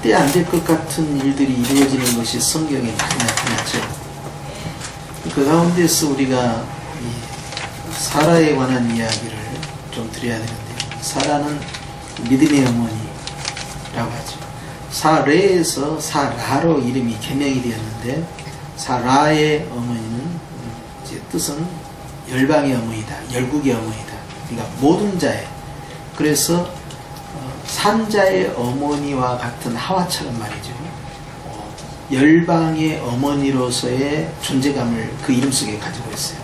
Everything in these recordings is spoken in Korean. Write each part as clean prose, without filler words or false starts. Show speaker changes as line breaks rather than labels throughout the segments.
절대 안 될 것 같은 일들이 이루어지는 것이 성경에 많이 나타났죠. 그 가운데서 우리가 사라에 관한 이야기를 좀 드려야 되는데요. 사라는 믿음의 어머니라고 하죠. 사레에서 사라로 이름이 개명이 되었는데, 사라의 어머니는 이제 뜻은 열방의 어머니다, 열국의 어머니다. 그러니까 모든 자의, 그래서 산자의 어머니와 같은 하와처럼 말이죠. 열방의 어머니로서의 존재감을 그 이름 속에 가지고 있어요.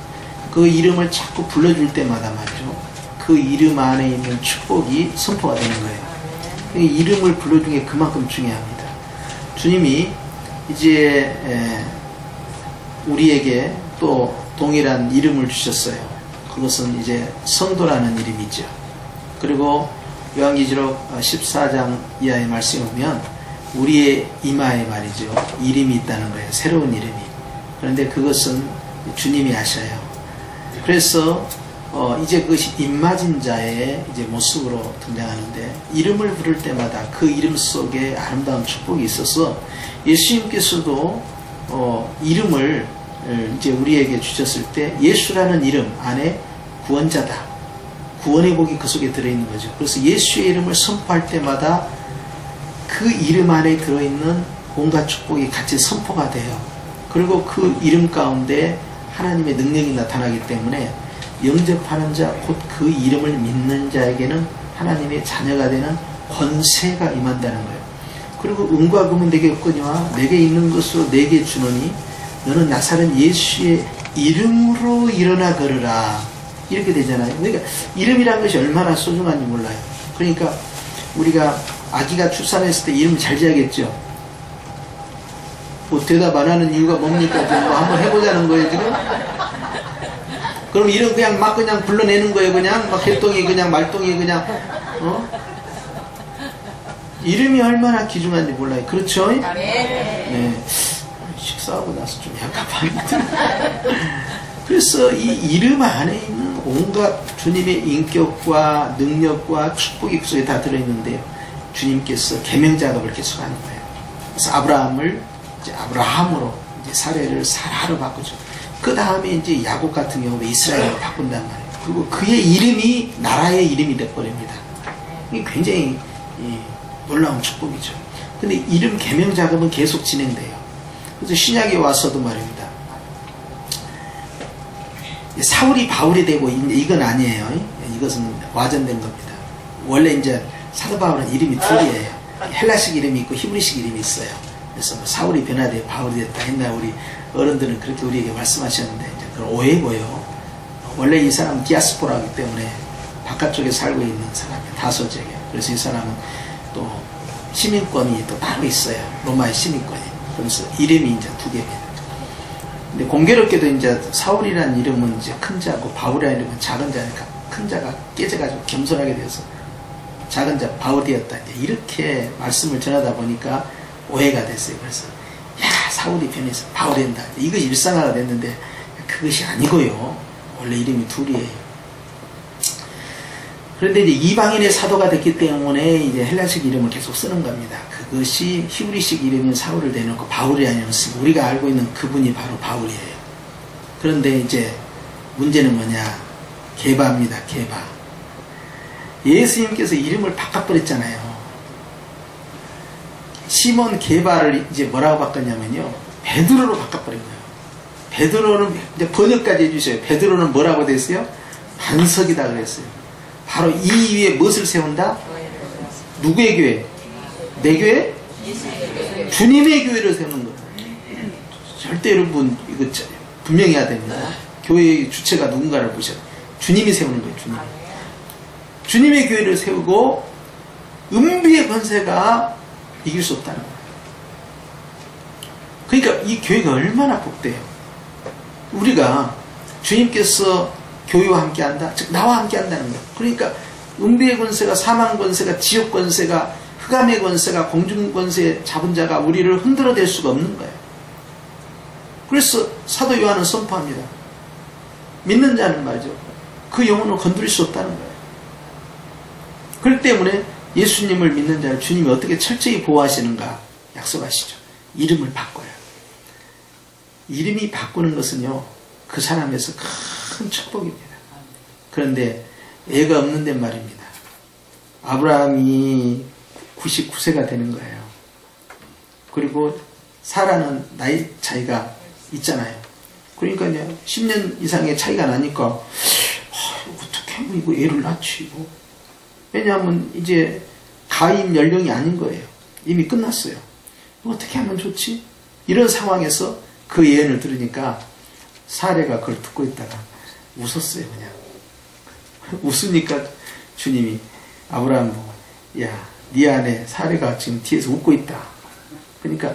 그 이름을 자꾸 불러줄 때마다 말이죠. 그 이름 안에 있는 축복이 선포가 되는 거예요. 이름을 불러주는 게 그만큼 중요합니다. 주님이 이제 우리에게 또 동일한 이름을 주셨어요. 그것은 이제 성도라는 이름이죠. 그리고 요한계시록 14장 이하의 말씀에 보면 우리의 이마에 말이죠. 이름이 있다는 거예요. 새로운 이름이. 그런데 그것은 주님이 아셔요. 그래서 이제 그것이 입맞은 자의 이제 모습으로 등장하는데, 이름을 부를 때마다 그 이름 속에 아름다운 축복이 있어서 예수님께서도 이름을 이제 우리에게 주셨을 때 예수라는 이름 안에 구원자다, 구원의 복이 그 속에 들어있는 거죠. 그래서 예수의 이름을 선포할 때마다 그 이름 안에 들어있는 온갖 축복이 같이 선포가 돼요. 그리고 그 이름 가운데 하나님의 능력이 나타나기 때문에 영접하는 자, 곧 그 이름을 믿는 자에게는 하나님의 자녀가 되는 권세가 임한다는 거예요. 그리고 은과 금은 내게 없거니와 내게 있는 것으로 내게 주노니 너는 나사렛 예수의 이름으로 일어나 걸으라. 이렇게 되잖아요. 그러니까 이름이라는 것이 얼마나 소중한지 몰라요. 그러니까 우리가 아기가 출산했을 때 이름 잘 지어야겠죠. 뭐 대답 안 하는 이유가 뭡니까? 뭐 한번 해보자는 거예요 지금. 그럼 이름 그냥 막 그냥 불러내는 거예요. 그냥 막 개똥이 그냥 말똥이 그냥 이름이 얼마나 귀중한지 몰라요. 그렇죠? 네. 식사하고 나서 좀 약간 밤이 들어요. 그래서 이 이름 안에 있는 온갖 주님의 인격과 능력과 축복이 그 속에 다 들어있는데요. 주님께서 계명작업을 계속하는 거예요. 그래서 아브라함을 이제 아브라함으로, 이제 사례를 사라로 바꾸죠. 그 다음에 이제 야곱 같은 경우는 이스라엘로 바꾼단 말이에요. 그리고 그의 이름이 나라의 이름이 돼버립니다. 이게 굉장히 놀라운 축복이죠. 근데 이름 계명 작업은 계속 진행돼요. 그래서 신약에 와서도 말입니다. 사울이 바울이 되고 이건 아니에요. 이것은 와전된 겁니다. 원래 이제 사도 바울은 이름이 둘이에요. 헬라식 이름이 있고 히브리식 이름이 있어요. 그래서 뭐 사울이 변화돼 바울이 됐다. 옛날 우리 어른들은 그렇게 우리에게 말씀하셨는데 이제 그건 오해고요. 원래 이 사람은 디아스포라이기 때문에 바깥쪽에 살고 있는 사람이에요. 다소적이에요. 그래서 이 사람은 또 시민권이 또 따로 있어요. 로마의 시민권이. 그래서 이름이 이제 두 개입니다. 근데 공교롭게도 이제 사울이라는 이름은 이제 큰 자고 바울이라는 이름은 작은 자니까 큰 자가 깨져가지고 겸손하게 돼서 작은 자 바울이었다. 이제 이렇게 말씀을 전하다 보니까 오해가 됐어요. 그래서 야 사울이 변해서 바울이 된다. 이것이 일상화가 됐는데 그것이 아니고요. 원래 이름이 둘이에요. 그런데 이제 이방인의 사도가 됐기 때문에 이제 헬라식 이름을 계속 쓰는 겁니다. 그것이 히브리식 이름인 사울을 대놓고 바울이라는 이름을 쓰고 우리가 알고 있는 그분이 바로 바울이에요. 그런데 이제 문제는 뭐냐? 게바입니다. 게바. 예수님께서 이름을 바꿔버렸잖아요. 시몬 게바를 이제 뭐라고 바꿨냐면요. 베드로로 바꿔버린 거예요. 베드로는 이제 번역까지 해주셔요. 베드로는 뭐라고 됐어요? 반석이다 그랬어요. 바로 이 위에 무엇을 세운다? 누구의 교회? 내 교회? 주님의 교회를 세우는 거예요. 절대 여러분 이거 분명히 해야 됩니다. 교회의 주체가 누군가를 보셔야 돼요. 주님이 세우는 거예요. 주님의 교회를 세우고 은비의 권세가 이길 수 없다는 거예요. 그러니까 이 교회가 얼마나 복돼요. 우리가 주님께서 교회와 함께 한다. 즉 나와 함께 한다는 거예요. 그러니까 은비의 권세가, 사망 권세가, 지옥 권세가, 흑암의 권세가, 공중 권세 잡은 자가 우리를 흔들어댈 수가 없는 거예요. 그래서 사도 요한은 선포합니다. 믿는 자는 말이죠. 그 영혼을 건드릴 수 없다는 거예요. 그렇기 때문에 예수님을 믿는 자를 주님이 어떻게 철저히 보호하시는가 약속하시죠. 이름을 바꿔요. 이름이 바꾸는 것은요, 그 사람에서 큰 축복입니다. 그런데 애가 없는 데 말입니다. 아브라함이 99세가 되는 거예요. 그리고 사라는 나이 차이가 있잖아요. 그러니까 이제 10년 이상의 차이가 나니까 어떻게 하면 이거 애를 낳지? 왜냐하면 이제 가임 연령이 아닌 거예요. 이미 끝났어요. 어떻게 하면 좋지? 이런 상황에서 그 예언을 들으니까 사례가 그걸 듣고 있다가 웃었어요. 그냥 웃으니까 주님이 아브라함 보고, 야, 네 안에 사례가 지금 뒤에서 웃고 있다. 그러니까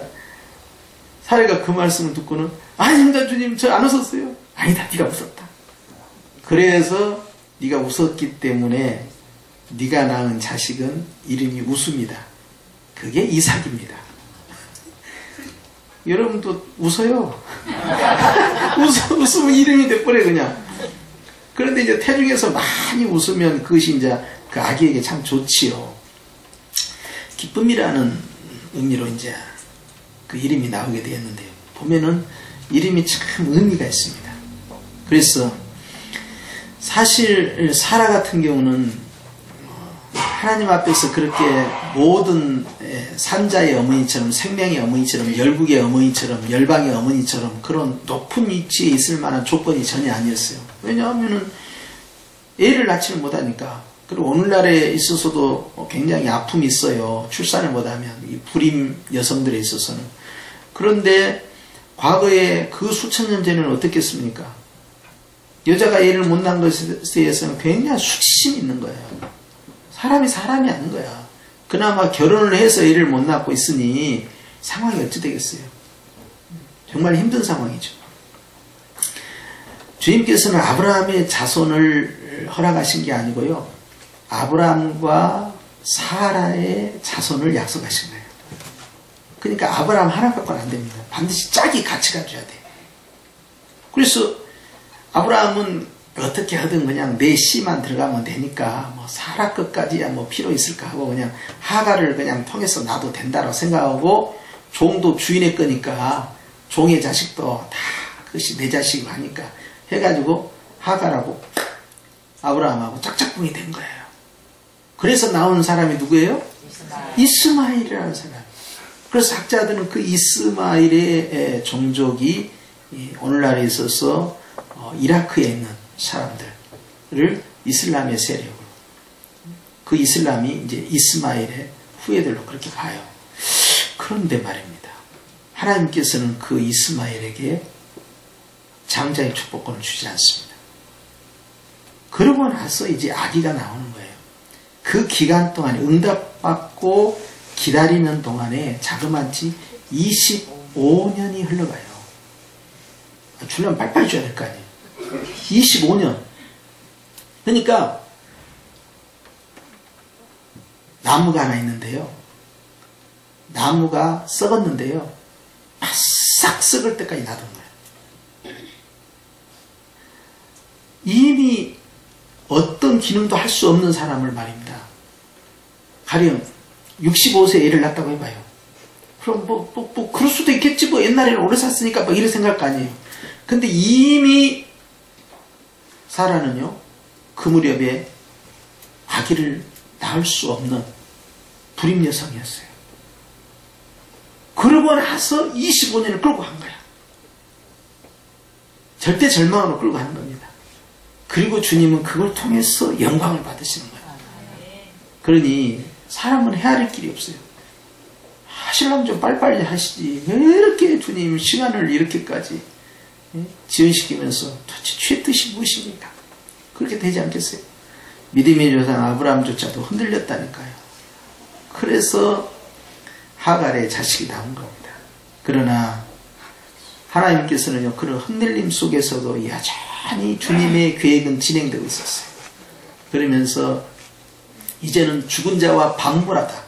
사례가 그 말씀을 듣고는, 아닙니다 주님, 저 안 웃었어요. 아니다, 네가 웃었다. 그래서 네가 웃었기 때문에 네가 낳은 자식은 이름이 웃음이다. 그게 이삭입니다. 여러분도 웃어요. 웃으면 이름이 돼버려 그냥. 그런데 이제 태중에서 많이 웃으면 그것이 이제 그 아기에게 참 좋지요. 기쁨이라는 의미로 이제 그 이름이 나오게 되었는데요. 보면은 이름이 참 의미가 있습니다. 그래서 사실 사라 같은 경우는 하나님 앞에서 그렇게 모든 산자의 어머니처럼, 생명의 어머니처럼, 열국의 어머니처럼, 열방의 어머니처럼 그런 높은 위치에 있을 만한 조건이 전혀 아니었어요. 왜냐하면은 애를 낳지를 못하니까. 그리고 오늘날에 있어서도 굉장히 아픔이 있어요. 출산을 못하면, 이 불임 여성들에 있어서는. 그런데 과거에 그 수천 년 전에는 어떻겠습니까? 여자가 애를 못 낳은 것에 대해서는 굉장히 수치심이 있는 거예요. 사람이 아닌 거야. 그나마 결혼을 해서 애를 못 낳고 있으니 상황이 어찌 되겠어요? 정말 힘든 상황이죠. 주님께서는 아브라함의 자손을 허락하신 게 아니고요, 아브라함과 사라의 자손을 약속하신 거예요. 그러니까 아브라함 하나 갖고는 안 됩니다. 반드시 짝이 같이 가줘야 돼. 그래서 아브라함은 어떻게 하든 그냥 내 씨만 들어가면 되니까 뭐 사라 것까지야 뭐 필요 있을까 하고 그냥 하가를 그냥 통해서 놔도 된다고 생각하고, 종도 주인의 거니까 종의 자식도 다 그것이 내 자식이고 하니까 해가지고 하가라고 아브라함하고 짝짝꿍이 된 거예요. 그래서 나온 사람이 누구예요? 이스마엘이라는 사람. 그래서 학자들은 그 이스마엘의 종족이 오늘날에 있어서 이라크에 있는 사람들을 이슬람의 세력으로, 그 이슬람이 이제 이스마엘의 후예들로 그렇게 봐요. 그런데 말입니다. 하나님께서는 그 이스마엘에게 장자의 축복권을 주지 않습니다. 그러고 나서 이제 아기가 나오는 거예요. 그 기간 동안에 응답받고 기다리는 동안에 자그마치 25년이 흘러가요. 주려면 빨리빨리 줘야 될 거 아니에요. 25년. 그러니까 나무가 하나 있는데요. 나무가 썩었는데요. 바싹 썩을 때까지 놔둔 거예요. 이미 어떤 기능도 할 수 없는 사람을 말입니다. 가령 65세 애를 낳았다고 해봐요. 그럼 뭐 그럴 수도 있겠지. 뭐 옛날에는 오래 샀으니까 뭐 이런 생각 아니에요. 근데 이미 사라는요, 그 무렵에 아기를 낳을 수 없는 불임 여성이었어요. 그러고 나서 25년을 끌고 간 거야. 절대 절망으로 끌고 가는 겁니다. 그리고 주님은 그걸 통해서 영광을 받으시는 거예요. 그러니 사람은 헤아릴 길이 없어요. 하시려면 좀 빨리빨리 하시지. 왜 이렇게 주님 시간을 이렇게까지 지연시키면서 도대체 주의 뜻이 무엇입니까? 그렇게 되지 않겠어요? 믿음의 조상 아브라함조차도 흔들렸다니까요. 그래서 하갈의 자식이 나온 겁니다. 그러나 하나님께서는요, 그런 흔들림 속에서도 여전히 주님의 계획은 진행되고 있었어요. 그러면서 이제는 죽은 자와 방불하다.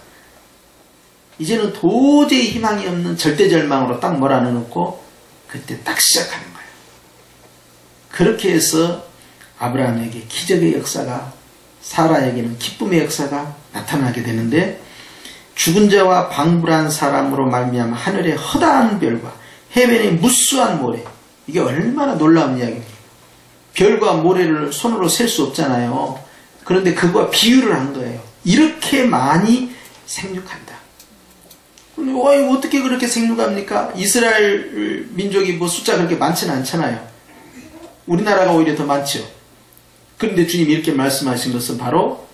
이제는 도저히 희망이 없는 절대절망으로 딱 몰아넣고 그때 딱 시작하는 거예요. 그렇게 해서 아브라함에게 기적의 역사가 사라에게는 기쁨의 역사가 나타나게 되는데, 죽은 자와 방불한 사람으로 말미암아 하늘의 허다한 별과 해변의 무수한 모래, 이게 얼마나 놀라운 이야기입니까? 별과 모래를 손으로 셀 수 없잖아요. 그런데 그거와 비유를 한 거예요. 이렇게 많이 생육한다. 이거 어떻게 그렇게 생육합니까? 이스라엘 민족이 뭐 숫자가 그렇게 많지는 않잖아요. 우리나라가 오히려 더 많죠. 그런데 주님이 이렇게 말씀하신 것은 바로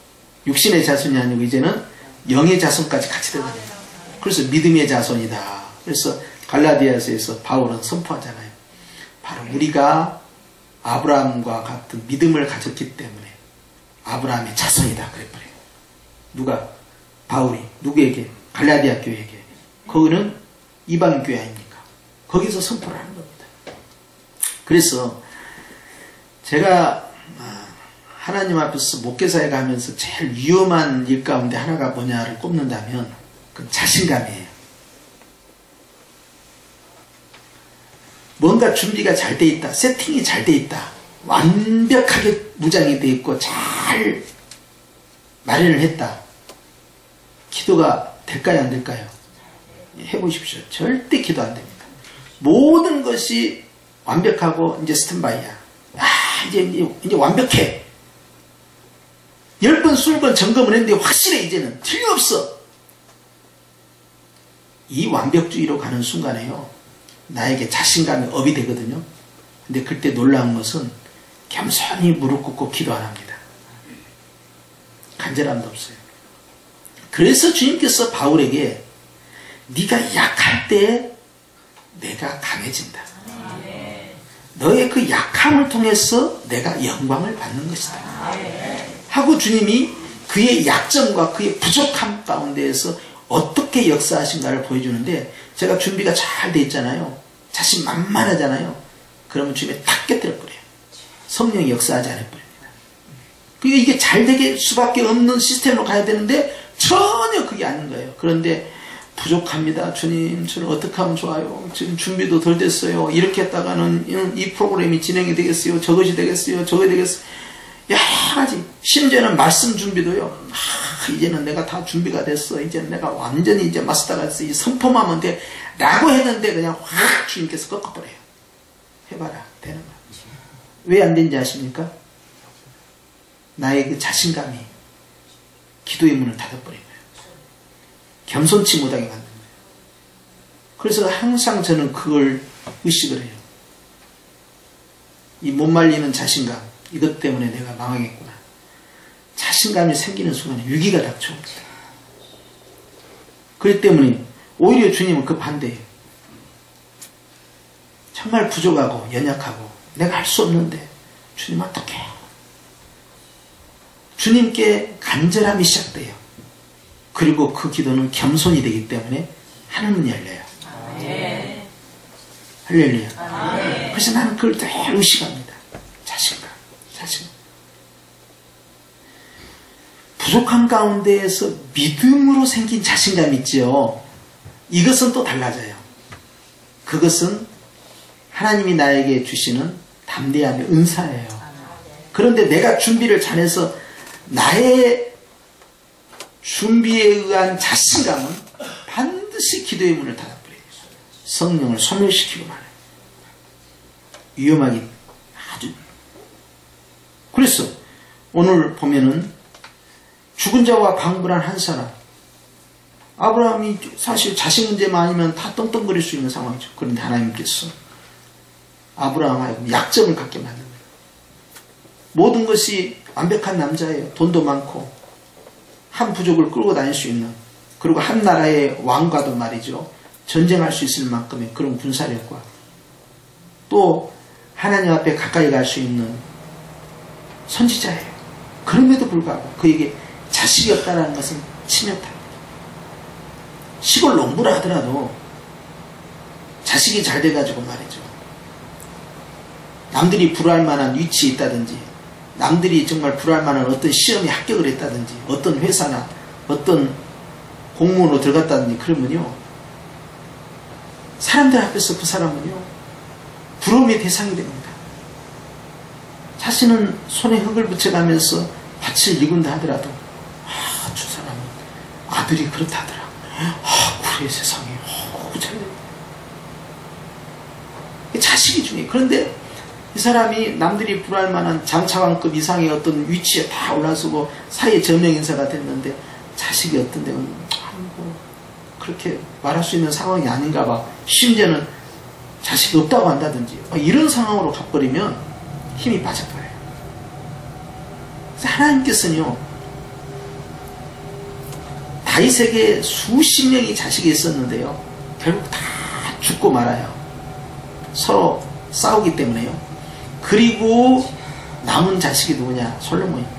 육신의 자손이 아니고 이제는 영의 자손까지 같이 되거든요. 그래서 믿음의 자손이다. 그래서 갈라디아서에서 바울은 선포하잖아요. 바로 우리가 아브라함과 같은 믿음을 가졌기 때문에 아브라함의 자손이다 그랬거든요. 누가? 바울이 누구에게? 갈라디아 교회에게. 거기는 이방 교회 아닙니까? 거기서 선포를 하는 겁니다. 그래서 제가 하나님 앞에서 목회사에 가면서 제일 위험한 일 가운데 하나가 뭐냐를 꼽는다면 그건 자신감이에요. 뭔가 준비가 잘 돼 있다. 세팅이 잘 돼 있다. 완벽하게 무장이 돼 있고 잘 마련을 했다. 기도가 될까요? 안 될까요? 해보십시오. 절대 기도 안 됩니다. 모든 것이 완벽하고 이제 스탠바이야. 이제 완벽해. 10번, 20번 점검을 했는데 확실해. 이제는 틀림없어. 이 완벽주의로 가는 순간에요, 나에게 자신감이 업이 되거든요. 근데 그때 놀라운 것은 겸손히 무릎 꿇고 기도 안 합니다. 간절함도 없어요. 그래서 주님께서 바울에게 네가 약할 때 내가 강해진다. 너의 그 약함을 통해서 내가 영광을 받는 것이다. 하고 주님이 그의 약점과 그의 부족함 가운데에서 어떻게 역사하신가를 보여주는데, 제가 준비가 잘 돼 있잖아요. 자신만만하잖아요. 그러면 주님이 탁 깨뜨려버려요. 성령이 역사하지 않아버립니다. 그러니까 이게 잘 되게 수밖에 없는 시스템으로 가야 되는데 전혀 그게 아닌 거예요. 그런데 부족합니다. 주님, 저는 어떻게 하면 좋아요? 지금 준비도 덜 됐어요. 이렇게 했다가는 이 프로그램이 진행이 되겠어요? 저것이 되겠어요? 저것이 되겠어요? 여러 가지. 심지어는 말씀 준비도요. 이제는 내가 다 준비가 됐어. 이제는 내가 완전히 이제 마스터가 됐어. 이제 선포하면 돼. 라고 했는데 그냥 확 주님께서 꺾어버려요. 해봐라. 되는 거야. 왜 안 된지 아십니까? 나의 그 자신감이 기도의 문을 닫아버린 거예요. 겸손치 못하게 만든 거예요. 그래서 항상 저는 그걸 의식을 해요. 이 못 말리는 자신감, 이것 때문에 내가 망하겠구나. 자신감이 생기는 순간에 위기가 닥쳐옵니다. 그렇기 때문에 오히려 주님은 그 반대예요. 정말 부족하고 연약하고 내가 할 수 없는데 주님 어떡해? 주님께 간절함이 시작돼요. 그리고 그 기도는 겸손이 되기 때문에 하늘문 열려요. 할렐루야. 그래서 나는 그걸 늘 의식합니다. 자신감. 부족한 가운데에서 믿음으로 생긴 자신감 있죠. 이것은 또 달라져요. 그것은 하나님이 나에게 주시는 담대함의 은사예요. 그런데 내가 준비를 잘해서 나의 준비에 의한 자신감은 반드시 기도의 문을 닫아버려요. 성령을 소멸시키고 말해요. 위험하기 아주. 그래서 오늘 보면은 죽은 자와 방불한 한 사람, 아브라함이 사실 자식 문제만 아니면 다 떵떵거릴 수 있는 상황이죠. 그런데 하나님께서 아브라함하고 약점을 갖게 만든 거예요. 모든 것이 완벽한 남자예요. 돈도 많고 한 부족을 끌고 다닐 수 있는, 그리고 한 나라의 왕과도 말이죠, 전쟁할 수 있을 만큼의 그런 군사력과 또 하나님 앞에 가까이 갈 수 있는 선지자예요. 그럼에도 불구하고 그에게 자식이 없다는 것은 치명타입니다. 시골 농부라 하더라도 자식이 잘 돼가지고 말이죠, 남들이 불할 만한 위치에 있다든지, 남들이 정말 불할 만한 어떤 시험에 합격을 했다든지, 어떤 회사나 어떤 공무원으로 들어갔다든지, 그러면요, 사람들 앞에서 그 사람은요 부러움의 대상이 됩니다. 자신은 손에 흙을 붙여가면서 낯을 익은다 하더라도 저 사람은 아들이 그렇다더라. 그래 세상에. 자식이 중요해. 그런데 이 사람이 남들이 불할 만한 장차관급 이상의 어떤 위치에 다 올라서고 사회 저명인사가 됐는데 자식이 어떤 데는 그렇게 말할 수 있는 상황이 아닌가 봐. 심지어는 자식이 없다고 한다든지 이런 상황으로 가버리면 힘이 빠져버려요. 그래서 하나님께서는요, 다윗에게 수십 명이 자식이 있었는데요, 결국 다 죽고 말아요. 서로 싸우기 때문에요. 그리고 남은 자식이 누구냐? 솔로몬입니다.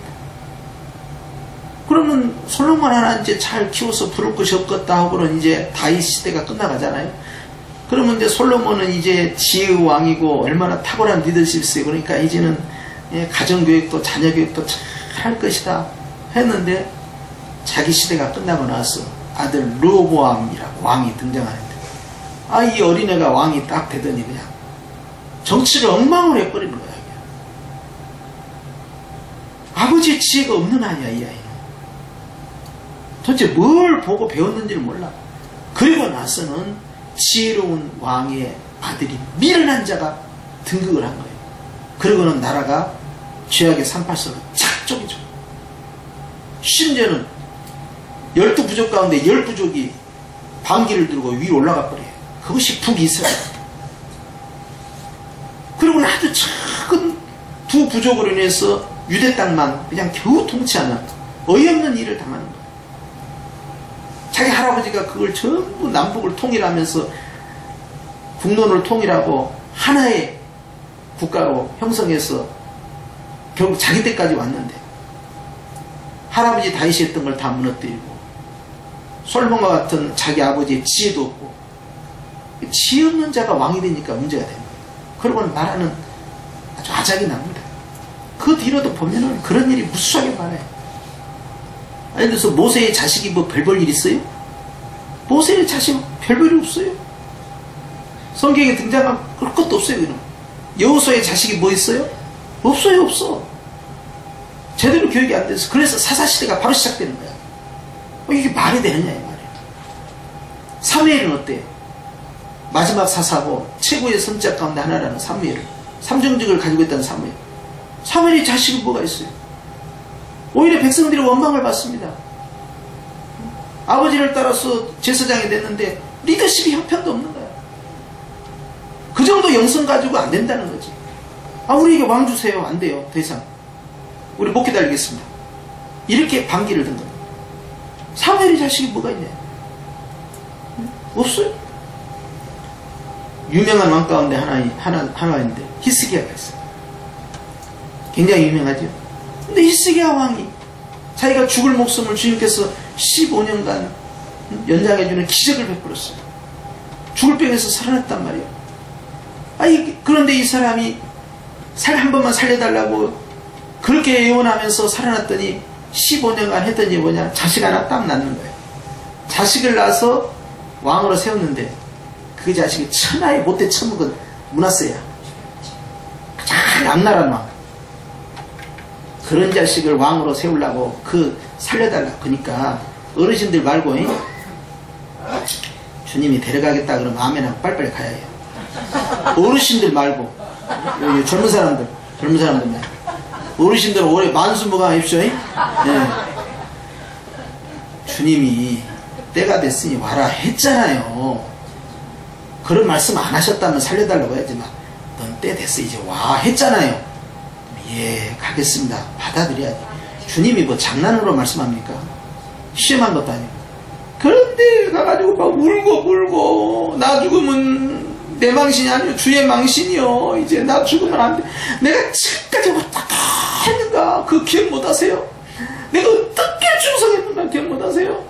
그러면 솔로몬 하나 이제 잘 키워서 부를 것이 없겠다 하고는 이제 다윗 시대가 끝나가잖아요. 그러면 이제 솔로몬은 이제 지혜의 왕이고 얼마나 탁월한 리더십이 있어요. 그러니까 이제는 가정교육도 자녀교육도 잘 할 것이다 했는데 자기 시대가 끝나고 나서 아들 르호보암이라고 왕이 등장하는데 이 어린애가 왕이 딱 되더니 그냥 정치를 엉망으로 해버리는 거야. 아버지의 지혜가 없는 아이야, 이 아이는. 도대체 뭘 보고 배웠는지를 몰라. 그리고 나서는 지혜로운 왕의 아들이 미련한 자가 등극을 한 거예요. 그러고는 나라가 죄악의 산파선으로 착 쪼개져. 심지어는 12부족 가운데 10부족이 반기를 들고 위로 올라가 버려요. 그것이 북이스라엘. 그리고 아주 작은 두 부족으로 인해서 유대 땅만 그냥 겨우 통치하는 어이없는 일을 당하는 거예요. 자기 할아버지가 그걸 전부 남북을 통일하면서 국론을 통일하고 하나의 국가로 형성해서 결국 자기 때까지 왔는데 할아버지 다윗이 했던 걸 다 무너뜨리고 솔로몬과 같은 자기 아버지의 지혜도 없고 지혜 없는 자가 왕이 되니까 문제가 됩니다. 그러고는 나라는 아주 아작이 납니다. 그 뒤로도 보면은 그런 일이 무수하게 많아요. 예를 들어서 모세의 자식이 뭐 별 볼 일 있어요? 모세의 자식은 별 볼 일 없어요. 성경에 등장한 그럴 것도 없어요. 그럼 여호수아의 자식이 뭐 있어요? 없어요. 없어. 제대로 교육이 안 돼서 그래서 사사시대가 바로 시작되는 거야. 이게 말이 되느냐 이 말이에요. 사무엘은 어때요? 마지막 사사고 최고의 선지자 가운데 하나라는 사무엘, 삼정직을 가지고 있다는 사무엘. 사무엘의 자식이 뭐가 있어요? 오히려 백성들이 원망을 받습니다. 아버지를 따라서 제사장이 됐는데 리더십이 형편도 없는 거야. 그 정도 영성 가지고 안 된다는 거지. 우리에게 왕 주세요. 안 돼요. 더 이상 우리 못 기다리겠습니다. 이렇게 반기를 든 거예요. 사무엘의 자식이 뭐가 있냐? 없어요. 유명한 왕 가운데 하나인데 히스기야가 있어요. 굉장히 유명하죠. 근데 히스기야 왕이 자기가 죽을 목숨을 주님께서 15년간 연장해주는 기적을 베풀었어요. 죽을 병에서 살아났단 말이에요. 그런데 이 사람이 한 번만 살려달라고 그렇게 애원하면서 살아났더니 15년간 했던 게 뭐냐? 자식 하나 딱 낳는 거예요. 자식을 낳아서 왕으로 세웠는데 그 자식이 천하의 못돼 처먹은 므낫세야. 가장 악랄한 왕. 그런 자식을 왕으로 세우려고 살려달라. 그러니까 어르신들 말고 주님이 데려가겠다 그러면 아멘하고 빨리빨리 가야 해요. 어르신들 말고 젊은 사람들만. 어르신들은 올해 만수무강하십시오. 네. 주님이 때가 됐으니 와라 했잖아요. 그런 말씀 안 하셨다면 살려달라고 해야지만 넌 때 됐어 이제 와 했잖아요. 예 가겠습니다. 받아들여야지. 주님이 뭐 장난으로 말씀합니까? 시험한 것도 아니고. 그런데 가가지고 막 울고 나 죽으면 내 망신이 아니요 주의 망신이요. 이제 나 죽으면 안 돼. 내가 지금까지 어떻게 했는가 그 기억 못하세요? 내가 어떻게 충성했는가 기억 못하세요?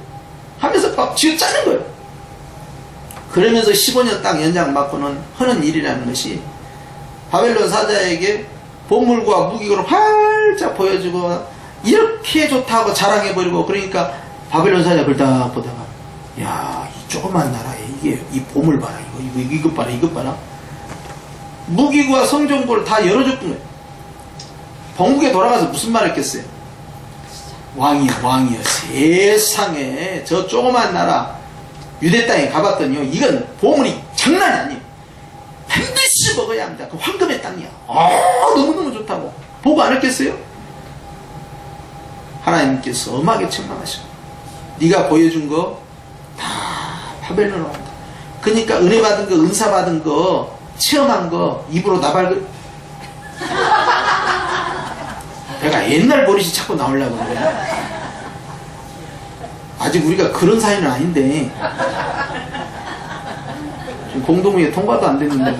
하면서 막 쥐어짜는 거예요. 그러면서 15년 딱 연장 받고는 하는 일이라는 것이 바벨론 사자에게 보물과 무기를 활짝 보여주고 이렇게 좋다고 자랑해버리고 그러니까 바벨론 사자 그걸 딱 보다가 야, 이 조그만 나라에 이게 이 보물 봐라 이것 봐라 이것 봐라 무기과 성전고를 다 열어줬던 거예요. 본국에 돌아가서 무슨 말 했겠어요? 왕이요. 세상에 저 조그만 나라 유대 땅에 가봤더니요, 이건 보물이 장난이 아니에요. 반드시 먹어야 합니다. 그 황금의 땅이야. 너무너무 좋다고. 보고 안 했겠어요? 하나님께서 엄하게 책망하시고, 네가 보여준 거 다 바벨론으로 간다. 그러니까 은혜 받은 거, 은사 받은 거, 체험한 거 입으로 나발그 내가 옛날 버릇이 자꾸 나오려고 그래요. 아직 우리가 그런 사이는 아닌데 지금 공동회의 통과도 안 됐는데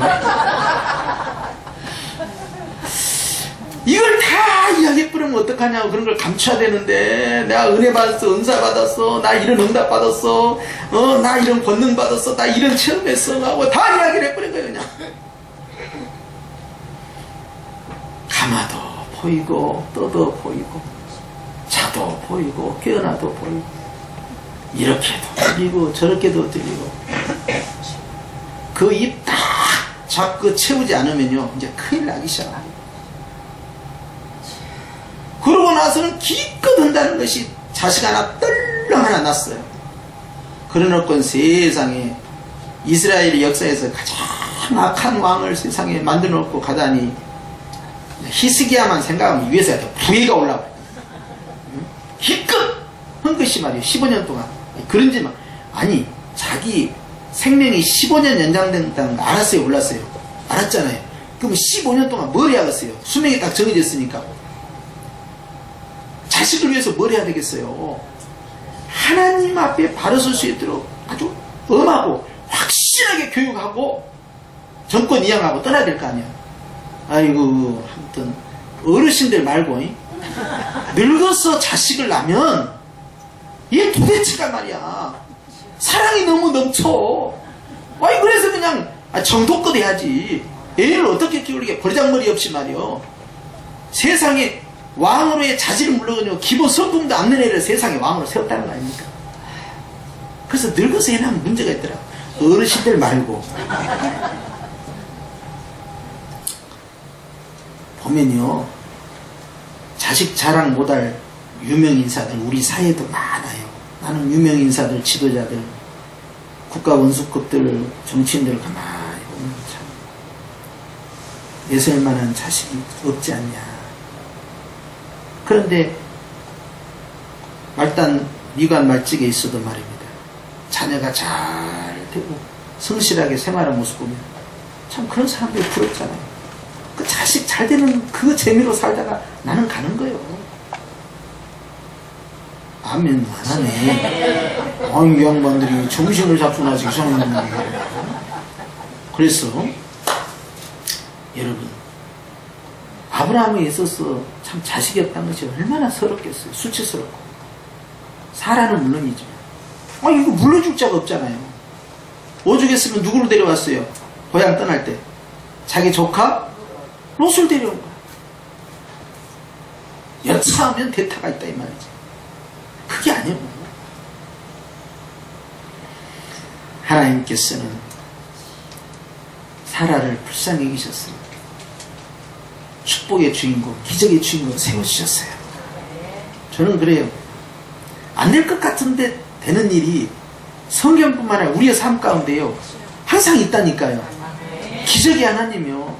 이걸 다 이야기해버리면 어떡하냐고. 그런 걸 감춰야 되는데, 내가 은혜 받았어, 은사 받았어, 나 이런 응답 받았어, 나 이런 권능 받았어, 나 이런 체험했어 하고 다 이야기를 해버린 거예요. 그냥 가마도 보이고 떠도 보이고 자도 보이고 깨어나도 보이고 이렇게도 들리고 저렇게도 들리고 그 입 딱 잡고 채우지 않으면요 이제 큰일 나기 시작합니다. 그러고 나서는 기껏 한다는 것이 자식 하나 떨렁 하나 났어요. 그러놓고 세상에 이스라엘의 역사에서 가장 악한 왕을 세상에 만들어 놓고 가다니 히스기야만 생각하면 위에서 부위가 올라와요. 기껏 한 것이 말이에요. 15년 동안. 그런지만 아니 자기 생명이 15년 연장된다는 거 알았어요? 몰랐어요? 알았잖아요. 그럼 15년 동안 뭘 해야겠어요? 수명이 딱 정해졌으니까 자식을 위해서 뭘 해야 되겠어요? 하나님 앞에 바로 설 수 있도록 아주 엄하고 확실하게 교육하고 정권 이양하고 떠나야 될 거 아니야. 아이고 아무튼 어르신들 말고 늙어서 자식을 낳으면 얘 도대체가 말이야 사랑이 너무 넘쳐. 아이 그래서 그냥 정도껏 해야지. 애를 어떻게 키우게 버리장머리 없이 말이요. 세상에 왕으로의 자질을 물러가지고 기본 성품도 않는 애를 세상에 왕으로 세웠다는 거 아닙니까? 그래서 늙어서 애 낳으면 문제가 있더라. 어르신들 말고 보면요 자식 자랑 못할 유명인사들 우리 사회에도 많아요. 나는 유명인사들 지도자들 국가 원수급들 정치인들을 가만히 보면 참 내세울만한 자식이 없지 않냐. 그런데 말단 미관 말직에 있어도 말입니다. 자녀가 잘 되고 성실하게 생활하는 모습 보면 참 그런 사람들이 부럽잖아요. 그 자식 잘 되는 그 재미로 살다가 나는 가는 거예요. 아멘 안 하네. 아니 이 양반들이 정신을 잡수나 이상한 얘기를. 그래서 여러분 아브라함에 있어서 참 자식이 없다는 것이 얼마나 서럽겠어요. 수치스럽고. 사라는 물론이지만 이거 물러줄 자가 없잖아요. 오죽했으면 누구를 데려왔어요? 고향 떠날 때 자기 조카 롯을 데려온 거야. 여차하면 대타가 있다 이 말이지. 그게 아니에요. 하나님께서는 사라를 불쌍히 여기셨어요. 축복의 주인공, 기적의 주인공 세워주셨어요. 저는 그래요. 안 될 것 같은데 되는 일이 성경뿐만 아니라 우리의 삶 가운데요 항상 있다니까요. 기적의 하나님이요.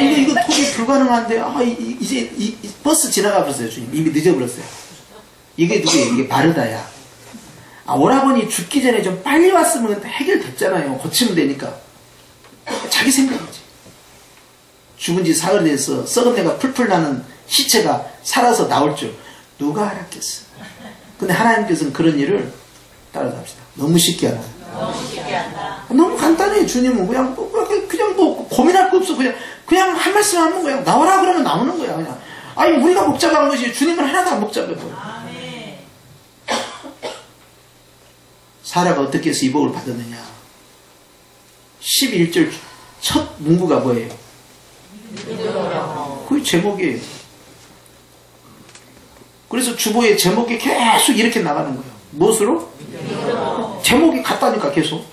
이거 도저히 불가능한데 이제 버스 지나가 버렸어요. 주님 이미 늦어버렸어요. 이게 누구예요? 이게 바르다야. 오라버니 죽기 전에 좀 빨리 왔으면 해결됐잖아요. 고치면 되니까. 자기 생각이지. 죽은 지 사흘 돼서 썩은 내가 풀풀 나는 시체가 살아서 나올 줄 누가 알았겠어. 근데 하나님께서는 그런 일을 따라잡시다. 너무 쉽게 하나. 너무 간단해. 주님은 그냥 뭐 고민할 거 없어. 그냥 한 말씀 하면 그냥 나와라 그러면 나오는 거야. 그냥. 아니 우리가 복잡한 것이 주님은 하나도 안 복잡해 보여. 사라가 어떻게 해서 이 복을 받았느냐. 11절 첫 문구가 뭐예요? 그게 제목이에요. 그래서 주보의 제목이 계속 이렇게 나가는 거예요. 무엇으로? 제목이 같다니까 계속.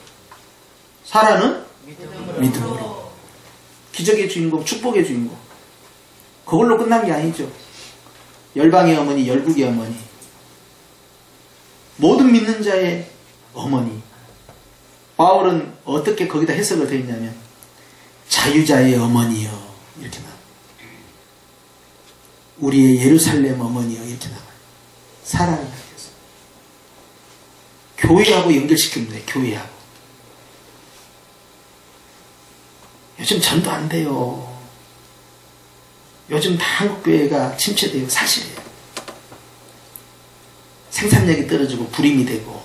사라는 믿음으로. 기적의 주인공, 축복의 주인공. 그걸로 끝난 게 아니죠. 열방의 어머니, 열국의 어머니. 모든 믿는 자의 어머니. 바울은 어떻게 거기다 해석을 되어 있냐면 자유자의 어머니여 이렇게 나와요. 우리의 예루살렘 어머니여 이렇게 나와요. 사랑을 하셔서 교회하고 연결시킵니다. 교회하고. 요즘 전도 안 돼요. 요즘 다 한국교회가 침체돼요. 사실이에요. 생산력이 떨어지고 불임이 되고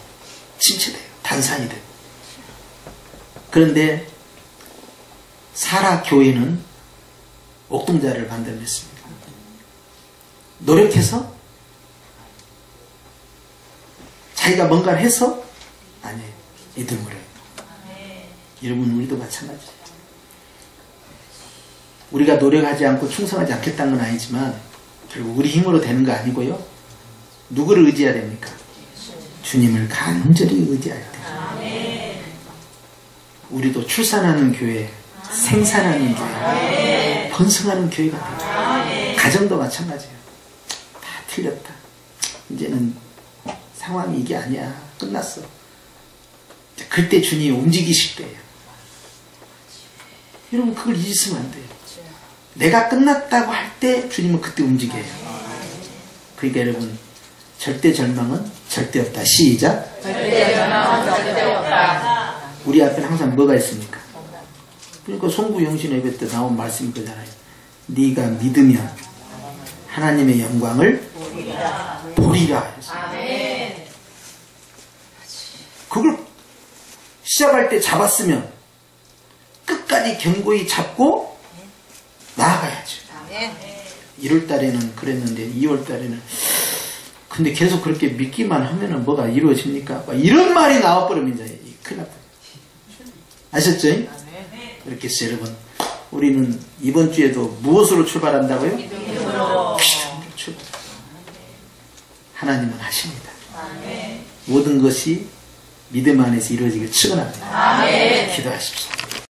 침체돼요. 단산이 되고. 그런데 사라 교회는 옥동자를 만들어냈습니다. 노력해서 자기가 뭔가를 해서 아니에요. 이들물에. 여러분 우리도 마찬가지예요. 우리가 노력하지 않고 충성하지 않겠다는 건 아니지만 결국 우리 힘으로 되는 거 아니고요. 누구를 의지해야 됩니까? 주님을 간절히 의지해야 돼요. 우리도 출산하는 교회, 생산하는 교회, 번성하는 교회가 돼요. 가정도 마찬가지예요. 다 틀렸다. 이제는 상황이 이게 아니야. 끝났어. 그때 주님이 움직이실 때예요. 여러분 그걸 잊으시면 안 돼요. 내가 끝났다고 할 때 주님은 그때 움직여요. 그러니까 여러분 절대 절망은 절대 없다. 시작.
절대 절망은 절대 없다.
우리 앞에는 항상 뭐가 있습니까? 그러니까 송구 영신 예배 때 나온 말씀이 그잖아요. 네가 믿으면 하나님의 영광을 보리라.
아멘.
그걸 시작할 때 잡았으면 끝까지 견고히 잡고 나아가야죠.
아멘.
1월 달에는 그랬는데 2월 달에는 근데 계속 그렇게 믿기만 하면은 뭐가 이루어집니까? 이런 말이 나와버리면 이제 큰일 났다. 아셨죠? 이렇게 해서 여러분 우리는 이번 주에도 무엇으로 출발한다고요?
믿음으로.
출발. 하나님은 하십니다.
아멘.
모든 것이 믿음 안에서 이루어지길 축원합니다.
아멘.
기도하십시오.